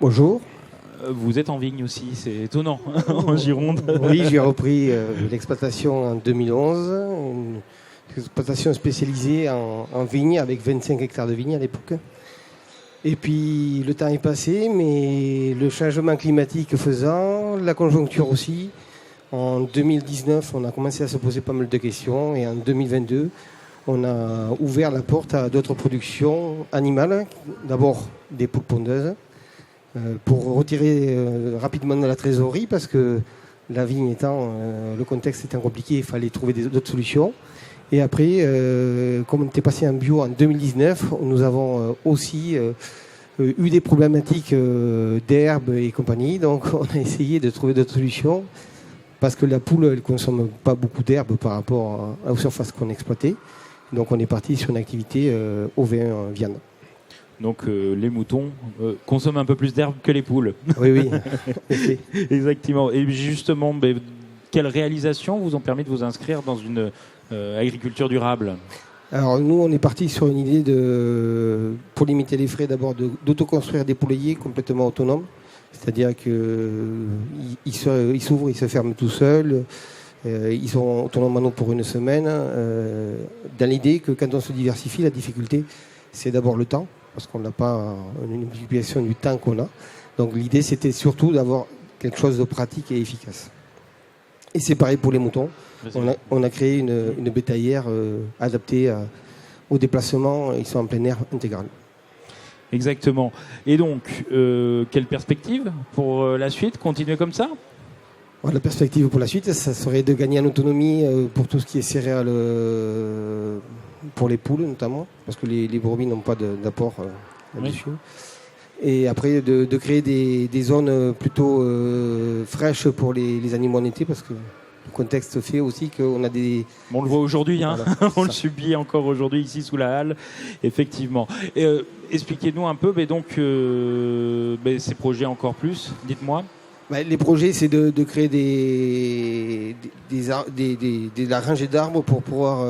Bonjour. Vous êtes en vigne aussi, c'est étonnant, en Gironde. Oui, j'ai repris l'exploitation en 2011, une exploitation spécialisée en vigne avec 25 hectares de vigne à l'époque. Et puis le temps est passé, mais le changement climatique faisant, la conjoncture aussi, en 2019, on a commencé à se poser pas mal de questions et en 2022, on a ouvert la porte à d'autres productions animales, d'abord des poules pondeuses, pour retirer rapidement de la trésorerie parce que la vigne étant, le contexte étant compliqué, il fallait trouver d'autres solutions. Et après, comme on était passé en bio en 2019, nous avons aussi eu des problématiques d'herbe et compagnie. Donc on a essayé de trouver d'autres solutions parce que la poule, elle ne consomme pas beaucoup d'herbe par rapport aux surfaces qu'on exploitait. Donc on est parti sur une activité ovin viande. Donc les moutons consomment un peu plus d'herbe que les poules. Oui, oui. Exactement. Et justement, quelles réalisations vous ont permis de vous inscrire dans une agriculture durable ? Alors nous, on est parti sur une idée pour limiter les frais, d'abord d'autoconstruire des poulaillers complètement autonomes. C'est-à-dire qu'ils s'ouvrent, ils se ferment tout seuls. Ils sont autonomes maintenant pour une semaine. Dans l'idée que quand on se diversifie, la difficulté, c'est d'abord le temps, parce qu'on n'a pas une multiplication du temps qu'on a. Donc l'idée, c'était surtout d'avoir quelque chose de pratique et efficace. Et c'est pareil pour les moutons. On a créé une bétaillère adaptée au déplacement. Ils sont en plein air intégral. Exactement. Et donc, quelle perspective pour la suite ? Continuer comme ça ? La perspective pour la suite, ça serait de gagner en autonomie pour tout ce qui est céréales pour les poules notamment, parce que les brebis n'ont pas d'apport là-dessus. Oui. Et après, de créer des zones plutôt fraîches pour les animaux en été, parce que le contexte fait aussi qu'on a des... On le voit aujourd'hui, hein. Voilà, on le subit encore aujourd'hui ici sous la halle, effectivement. Expliquez-nous un peu ces projets encore plus, dites-moi. Les projets, c'est de créer la rangée d'arbres pour pouvoir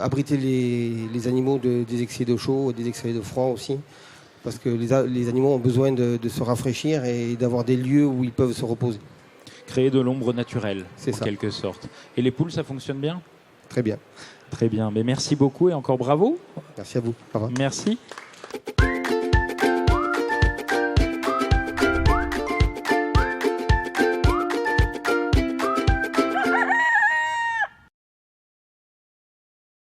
abriter les animaux des excès de chaud, des excès de froid aussi. Parce que les animaux ont besoin de se rafraîchir et d'avoir des lieux où ils peuvent se reposer. Créer de l'ombre naturelle, en quelque sorte. Et les poules, ça fonctionne bien ? Très bien. Très bien. Mais merci beaucoup et encore bravo. Merci à vous. Au revoir. Merci.